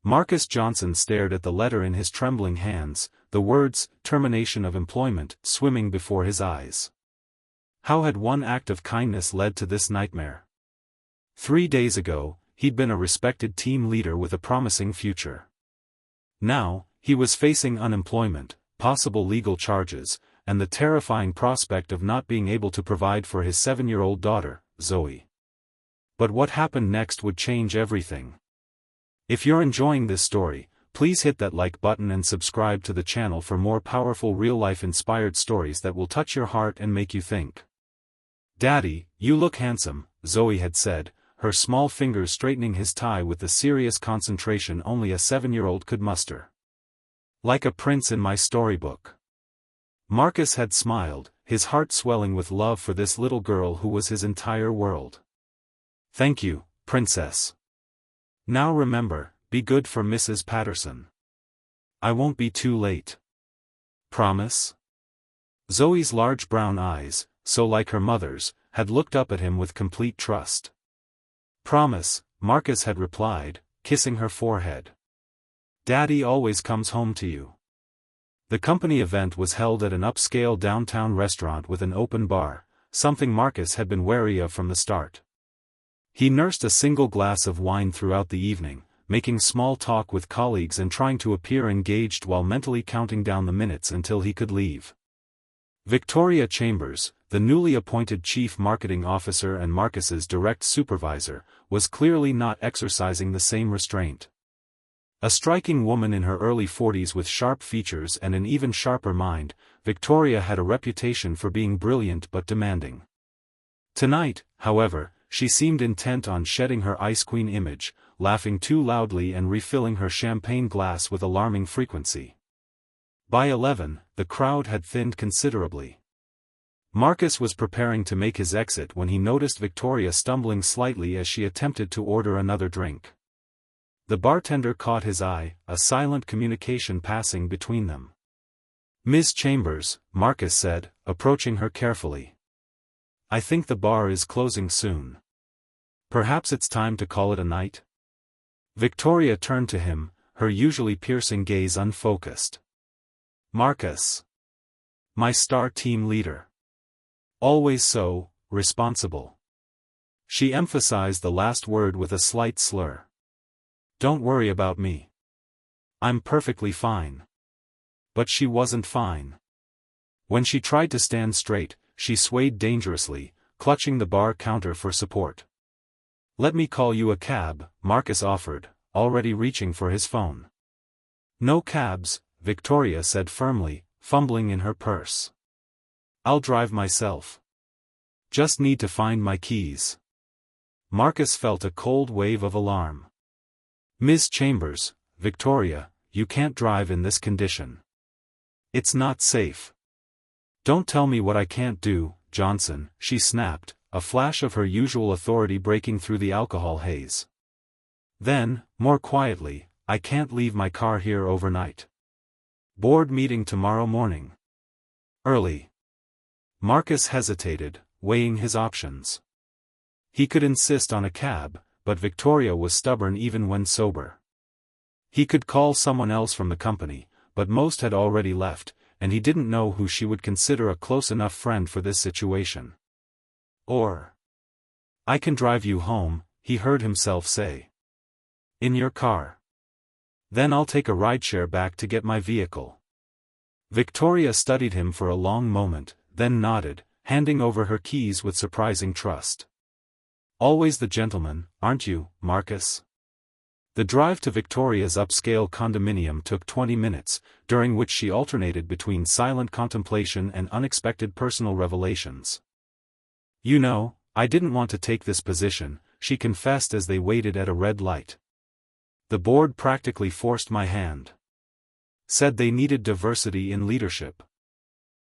Marcus Johnson stared at the letter in his trembling hands, the words, termination of employment, swimming before his eyes. How had one act of kindness led to this nightmare? 3 days ago, he'd been a respected team leader with a promising future. Now, he was facing unemployment, possible legal charges, and the terrifying prospect of not being able to provide for his 7-year-old daughter, Zoe. But what happened next would change everything. If you're enjoying this story, please hit that like button and subscribe to the channel for more powerful real-life inspired stories that will touch your heart and make you think. "Daddy, you look handsome," Zoe had said, her small fingers straightening his tie with the serious concentration only a 7-year-old could muster. "Like a prince in my storybook." Marcus had smiled, his heart swelling with love for this little girl who was his entire world. "Thank you, Princess. Now remember, be good for Mrs. Patterson. I won't be too late. Promise?" Zoe's large brown eyes, so like her mother's, had looked up at him with complete trust. "Promise," Marcus had replied, kissing her forehead. "Daddy always comes home to you." The company event was held at an upscale downtown restaurant with an open bar, something Marcus had been wary of from the start. He nursed a single glass of wine throughout the evening, making small talk with colleagues and trying to appear engaged while mentally counting down the minutes until he could leave. Victoria Chambers, the newly appointed chief marketing officer and Marcus's direct supervisor, was clearly not exercising the same restraint. A striking woman in her early 40s with sharp features and an even sharper mind, Victoria had a reputation for being brilliant but demanding. Tonight, however, she seemed intent on shedding her Ice Queen image, laughing too loudly and refilling her champagne glass with alarming frequency. By 11, the crowd had thinned considerably. Marcus was preparing to make his exit when he noticed Victoria stumbling slightly as she attempted to order another drink. The bartender caught his eye, a silent communication passing between them. "Ms. Chambers," Marcus said, approaching her carefully. "I think the bar is closing soon. Perhaps it's time to call it a night?" Victoria turned to him, her usually piercing gaze unfocused. "Marcus. My star team leader. Always so, responsible." She emphasized the last word with a slight slur. "Don't worry about me. I'm perfectly fine." But she wasn't fine. When she tried to stand straight, she swayed dangerously, clutching the bar counter for support. "Let me call you a cab," Marcus offered, already reaching for his phone. "No cabs," Victoria said firmly, fumbling in her purse. "I'll drive myself. Just need to find my keys." Marcus felt a cold wave of alarm. "Ms. Chambers, Victoria, you can't drive in this condition. It's not safe." "Don't tell me what I can't do, Johnson," she snapped, a flash of her usual authority breaking through the alcohol haze. Then, more quietly, "I can't leave my car here overnight. Board meeting tomorrow morning. Early." Marcus hesitated, weighing his options. He could insist on a cab, but Victoria was stubborn even when sober. He could call someone else from the company, but most had already left, and he didn't know who she would consider a close enough friend for this situation. Or, "I can drive you home," he heard himself say. "In your car. Then I'll take a rideshare back to get my vehicle." Victoria studied him for a long moment, then nodded, handing over her keys with surprising trust. "Always the gentleman, aren't you, Marcus?" The drive to Victoria's upscale condominium took 20 minutes, during which she alternated between silent contemplation and unexpected personal revelations. "You know, I didn't want to take this position," she confessed as they waited at a red light. "The board practically forced my hand. Said they needed diversity in leadership."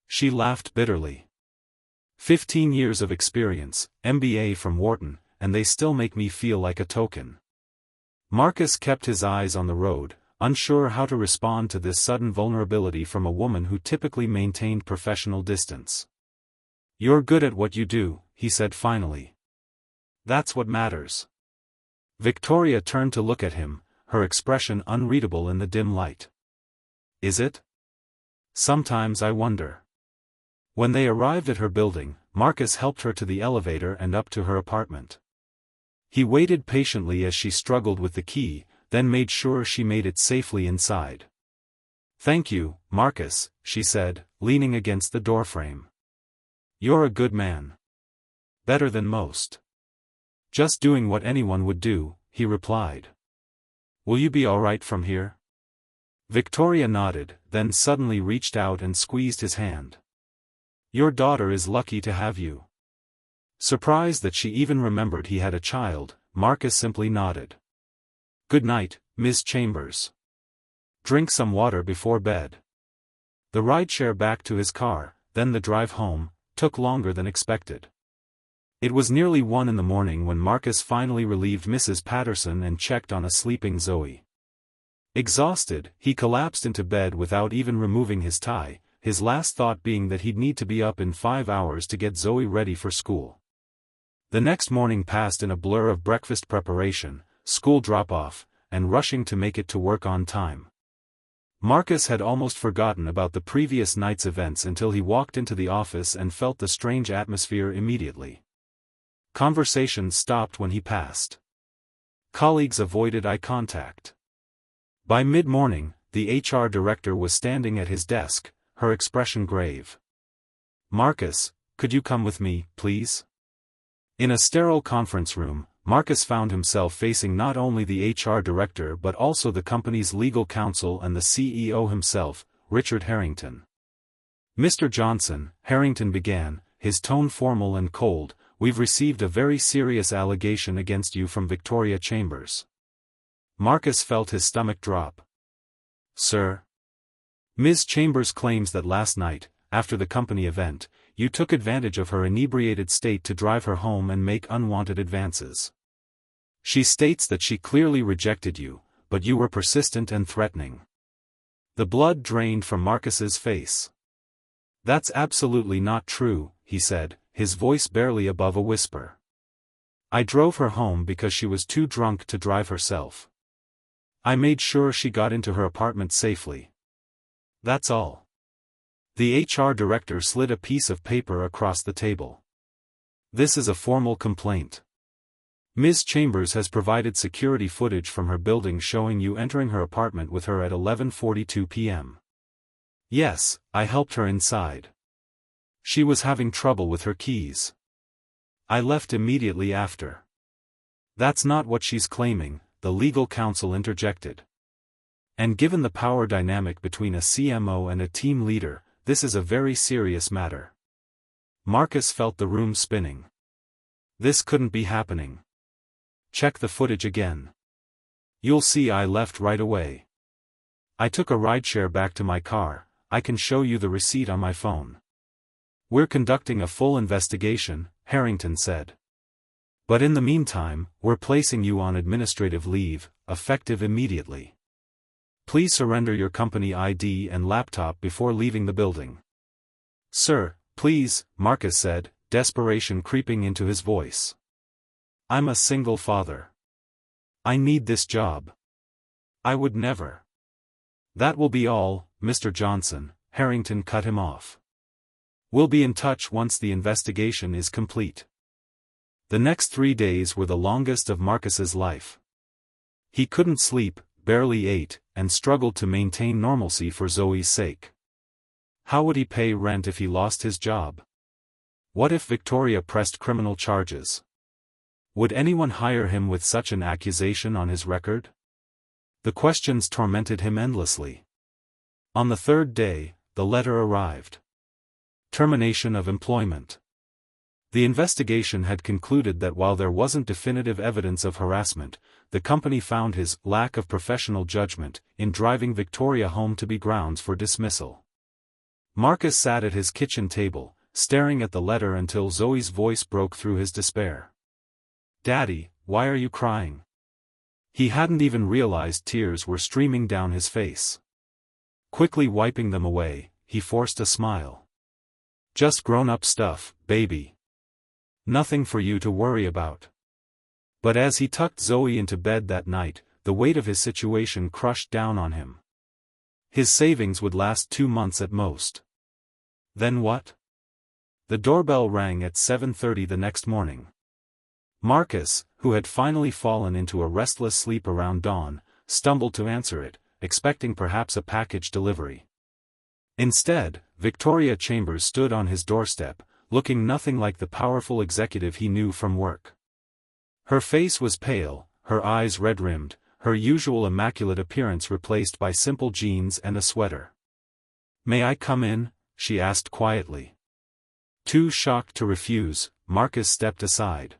She laughed bitterly. 15 years of experience, MBA from Wharton, and they still make me feel like a token." Marcus kept his eyes on the road, unsure how to respond to this sudden vulnerability from a woman who typically maintained professional distance. "You're good at what you do," he said finally. "That's what matters." Victoria turned to look at him, her expression unreadable in the dim light. Is it? Sometimes I wonder. When they arrived at her building, Marcus helped her to the elevator and up to her apartment. He waited patiently as she struggled with the key, then made sure she made it safely inside. "Thank you, Marcus," she said, leaning against the doorframe. "You're a good man. Better than most." "Just doing what anyone would do," he replied. "Will you be all right from here?" Victoria nodded, then suddenly reached out and squeezed his hand. "Your daughter is lucky to have you." Surprised that she even remembered he had a child, Marcus simply nodded. "Good night, Ms. Chambers. Drink some water before bed." The rideshare back to his car, then the drive home, took longer than expected. It was nearly 1 a.m. when Marcus finally relieved Mrs. Patterson and checked on a sleeping Zoe. Exhausted, he collapsed into bed without even removing his tie, his last thought being that he'd need to be up in 5 hours to get Zoe ready for school. The next morning passed in a blur of breakfast preparation, school drop-off, and rushing to make it to work on time. Marcus had almost forgotten about the previous night's events until he walked into the office and felt the strange atmosphere immediately. Conversation stopped when he passed. Colleagues avoided eye contact. By mid-morning, the HR director was standing at his desk, her expression grave. "Marcus, could you come with me, please?" In a sterile conference room, Marcus found himself facing not only the HR director but also the company's legal counsel and the CEO himself, Richard Harrington. "Mr. Johnson," Harrington began, his tone formal and cold, "we've received a very serious allegation against you from Victoria Chambers." Marcus felt his stomach drop. "Sir?" "Ms. Chambers claims that last night, after the company event, you took advantage of her inebriated state to drive her home and make unwanted advances. She states that she clearly rejected you, but you were persistent and threatening." The blood drained from Marcus's face. "That's absolutely not true," he said, his voice barely above a whisper. "I drove her home because she was too drunk to drive herself. I made sure she got into her apartment safely. That's all." The HR director slid a piece of paper across the table. "This is a formal complaint. Ms. Chambers has provided security footage from her building showing you entering her apartment with her at 11:42 p.m. Yes, I helped her inside. She was having trouble with her keys. I left immediately after." "That's not what she's claiming," the legal counsel interjected. "And given the power dynamic between a CMO and a team leader, this is a very serious matter." Marcus felt the room spinning. This couldn't be happening. "Check the footage again. You'll see I left right away. I took a rideshare back to my car. I can show you the receipt on my phone." "We're conducting a full investigation," Harrington said. "But in the meantime, we're placing you on administrative leave, effective immediately. Please surrender your company ID and laptop before leaving the building." "Sir, please," Marcus said, desperation creeping into his voice. "I'm a single father. I need this job. I would never." "That will be all, Mr. Johnson," Harrington cut him off. "We'll be in touch once the investigation is complete." The next 3 days were the longest of Marcus's life. He couldn't sleep, barely ate, and struggled to maintain normalcy for Zoe's sake. How would he pay rent if he lost his job? What if Victoria pressed criminal charges? Would anyone hire him with such an accusation on his record? The questions tormented him endlessly. On the 3rd day, the letter arrived. Termination of employment. The investigation had concluded that while there wasn't definitive evidence of harassment, the company found his lack of professional judgment in driving Victoria home to be grounds for dismissal. Marcus sat at his kitchen table, staring at the letter until Zoe's voice broke through his despair. "Daddy, why are you crying?" He hadn't even realized tears were streaming down his face. Quickly wiping them away, he forced a smile. "Just grown-up stuff, baby. Nothing for you to worry about." But as he tucked Zoe into bed that night, the weight of his situation crushed down on him. His savings would last 2 months at most. Then what? The doorbell rang at 7:30 the next morning. Marcus, who had finally fallen into a restless sleep around dawn, stumbled to answer it, expecting perhaps a package delivery. Instead, Victoria Chambers stood on his doorstep, looking nothing like the powerful executive he knew from work. Her face was pale, her eyes red-rimmed, her usual immaculate appearance replaced by simple jeans and a sweater. "May I come in?" she asked quietly. Too shocked to refuse, Marcus stepped aside.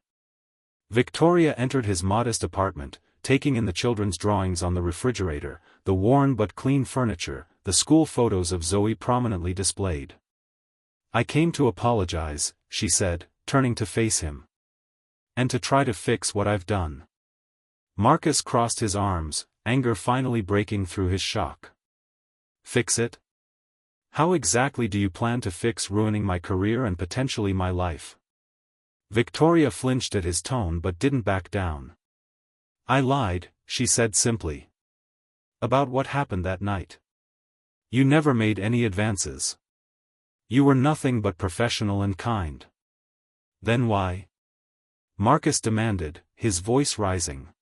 Victoria entered his modest apartment, taking in the children's drawings on the refrigerator, the worn but clean furniture, the school photos of Zoe prominently displayed. "I came to apologize," she said, turning to face him. "And to try to fix what I've done." Marcus crossed his arms, anger finally breaking through his shock. "Fix it? How exactly do you plan to fix ruining my career and potentially my life?" Victoria flinched at his tone but didn't back down. "I lied," she said simply. "About what happened that night. You never made any advances. You were nothing but professional and kind. Then why?" Marcus demanded, his voice rising.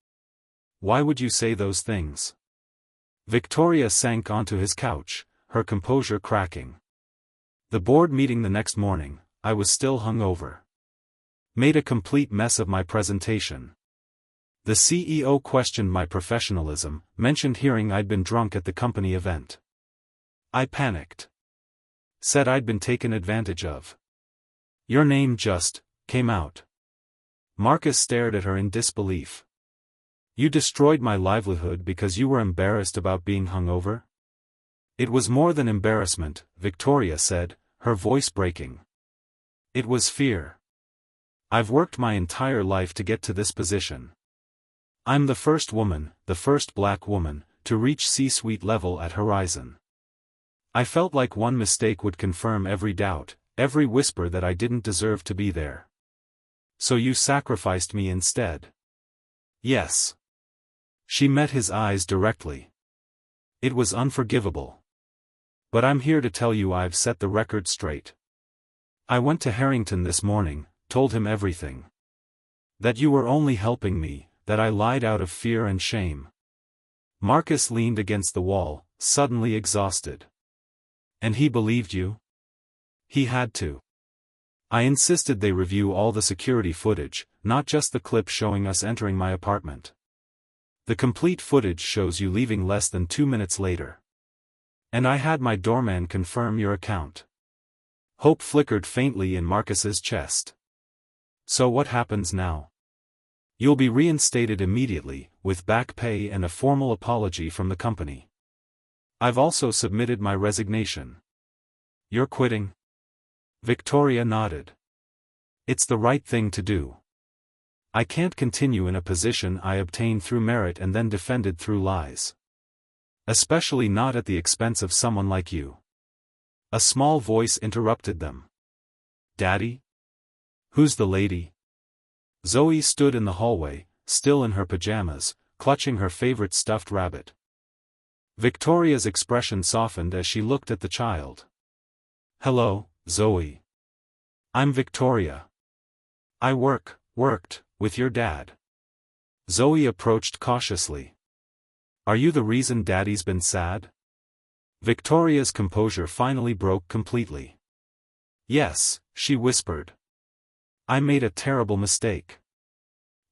"Why would you say those things?" Victoria sank onto his couch, her composure cracking. "The board meeting the next morning, I was still hungover. Made a complete mess of my presentation. The CEO questioned my professionalism, mentioned hearing I'd been drunk at the company event. I panicked. Said I'd been taken advantage of. Your name just came out." Marcus stared at her in disbelief. "You destroyed my livelihood because you were embarrassed about being hungover?" "It was more than embarrassment," Victoria said, her voice breaking. "It was fear. I've worked my entire life to get to this position. I'm the first woman, the first black woman, to reach C-suite level at Horizon. I felt like one mistake would confirm every doubt, every whisper that I didn't deserve to be there. So you sacrificed me instead." "Yes." She met his eyes directly. "It was unforgivable. But I'm here to tell you I've set the record straight. I went to Harrington this morning, told him everything. That you were only helping me, that I lied out of fear and shame." Marcus leaned against the wall, suddenly exhausted. "And he believed you?" "He had to. I insisted they review all the security footage, not just the clip showing us entering my apartment. The complete footage shows you leaving less than 2 minutes later. And I had my doorman confirm your account." Hope flickered faintly in Marcus's chest. "So what happens now?" "You'll be reinstated immediately, with back pay and a formal apology from the company. I've also submitted my resignation." "You're quitting?" Victoria nodded. "It's the right thing to do. I can't continue in a position I obtained through merit and then defended through lies. Especially not at the expense of someone like you." A small voice interrupted them. "Daddy? Who's the lady?" Zoe stood in the hallway, still in her pajamas, clutching her favorite stuffed rabbit. Victoria's expression softened as she looked at the child. "Hello, Zoe. I'm Victoria. I worked, with your dad." Zoe approached cautiously. "Are you the reason Daddy's been sad?" Victoria's composure finally broke completely. "Yes," she whispered. "I made a terrible mistake.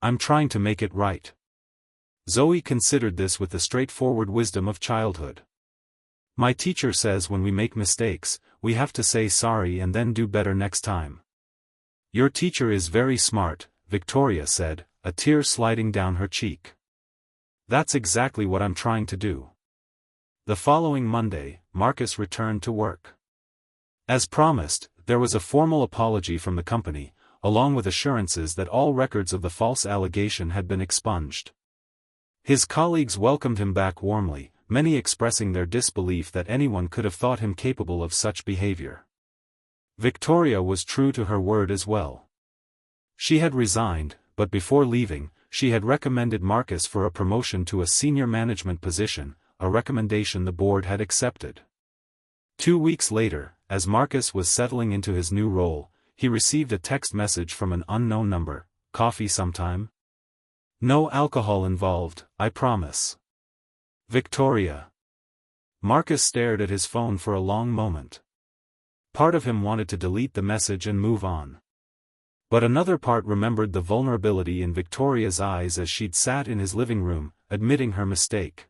I'm trying to make it right." Zoe considered this with the straightforward wisdom of childhood. "My teacher says when we make mistakes, we have to say sorry and then do better next time." "Your teacher is very smart," Victoria said, a tear sliding down her cheek. "That's exactly what I'm trying to do." The following Monday, Marcus returned to work. As promised, there was a formal apology from the company, along with assurances that all records of the false allegation had been expunged. His colleagues welcomed him back warmly, many expressing their disbelief that anyone could have thought him capable of such behavior. Victoria was true to her word as well. She had resigned, but before leaving, she had recommended Marcus for a promotion to a senior management position, a recommendation the board had accepted. 2 weeks later, as Marcus was settling into his new role, he received a text message from an unknown number. "Coffee sometime? No alcohol involved, I promise. Victoria." Marcus stared at his phone for a long moment. Part of him wanted to delete the message and move on. But another part remembered the vulnerability in Victoria's eyes as she'd sat in his living room, admitting her mistake.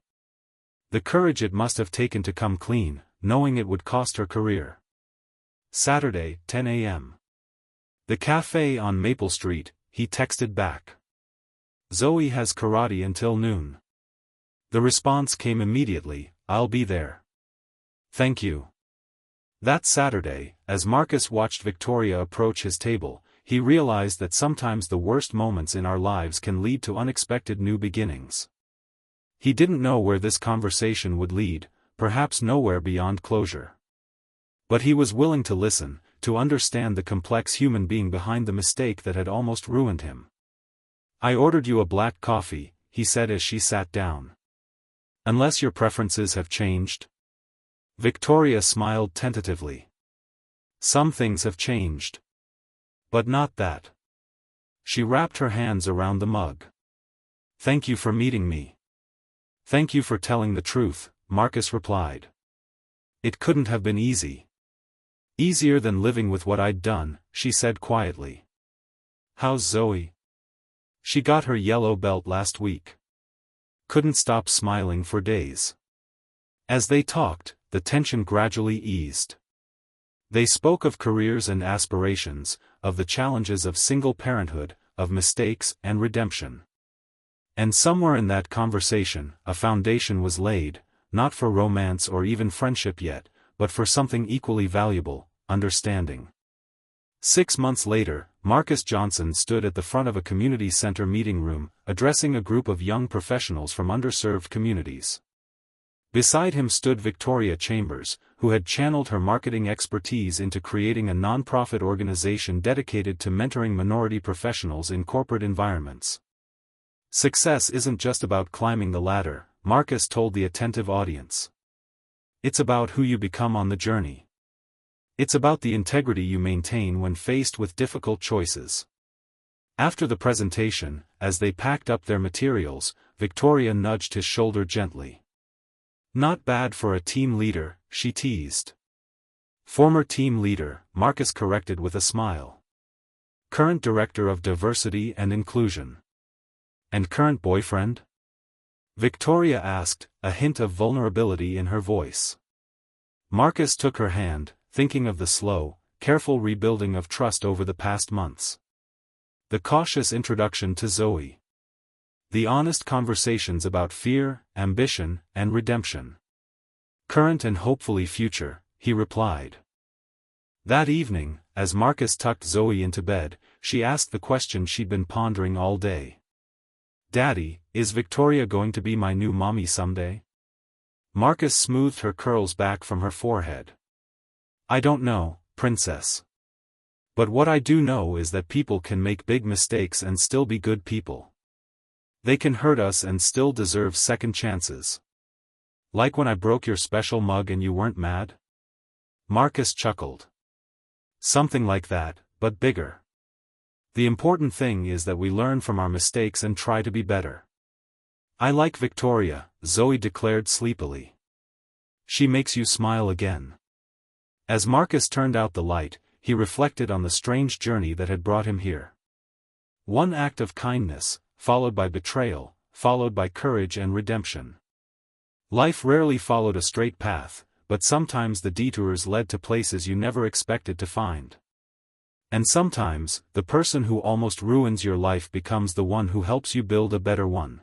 The courage it must have taken to come clean, knowing it would cost her career. Saturday, 10 a.m. The cafe on Maple Street, he texted back. "Zoe has karate until noon." The response came immediately, "I'll be there. Thank you." That Saturday, as Marcus watched Victoria approach his table, he realized that sometimes the worst moments in our lives can lead to unexpected new beginnings. He didn't know where this conversation would lead, perhaps nowhere beyond closure. But he was willing to listen, to understand the complex human being behind the mistake that had almost ruined him. "I ordered you a black coffee," he said as she sat down. "Unless your preferences have changed?" Victoria smiled tentatively. "Some things have changed. But not that." She wrapped her hands around the mug. "Thank you for meeting me." "Thank you for telling the truth," Marcus replied. "It couldn't have been easy. Easier than living with what I'd done," she said quietly. "How's Zoe?" "She got her yellow belt last week." Couldn't stop smiling for days. As they talked, the tension gradually eased. They spoke of careers and aspirations, of the challenges of single parenthood, of mistakes and redemption. And somewhere in that conversation, a foundation was laid, not for romance or even friendship yet, but for something equally valuable, understanding. 6 months later, Marcus Johnson stood at the front of a community center meeting room, addressing a group of young professionals from underserved communities. Beside him stood Victoria Chambers, who had channeled her marketing expertise into creating a non-profit organization dedicated to mentoring minority professionals in corporate environments. "Success isn't just about climbing the ladder," Marcus told the attentive audience. "It's about who you become on the journey. It's about the integrity you maintain when faced with difficult choices." After the presentation, as they packed up their materials, Victoria nudged his shoulder gently. "Not bad for a team leader," she teased. "Former team leader," Marcus corrected with a smile. "Current director of diversity and inclusion." "And current boyfriend?" Victoria asked, a hint of vulnerability in her voice. Marcus took her hand, thinking of the slow, careful rebuilding of trust over the past months. The cautious introduction to Zoe. The honest conversations about fear, ambition, and redemption. "Current and hopefully future," he replied. That evening, as Marcus tucked Zoe into bed, she asked the question she'd been pondering all day. "Daddy, is Victoria going to be my new mommy someday?" Marcus smoothed her curls back from her forehead. "I don't know, princess. But what I do know is that people can make big mistakes and still be good people. They can hurt us and still deserve second chances. Like when I broke your special mug and you weren't mad?" Marcus chuckled. "Something like that, but bigger. The important thing is that we learn from our mistakes and try to be better." "I like Victoria," Zoe declared sleepily. "She makes you smile again." As Marcus turned out the light, he reflected on the strange journey that had brought him here. One act of kindness, followed by betrayal, followed by courage and redemption. Life rarely followed a straight path, but sometimes the detours led to places you never expected to find. And sometimes, the person who almost ruins your life becomes the one who helps you build a better one.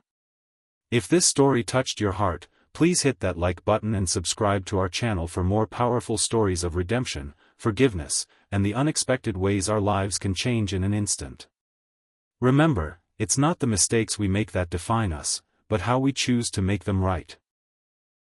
If this story touched your heart, please hit that like button and subscribe to our channel for more powerful stories of redemption, forgiveness, and the unexpected ways our lives can change in an instant. Remember, it's not the mistakes we make that define us, but how we choose to make them right.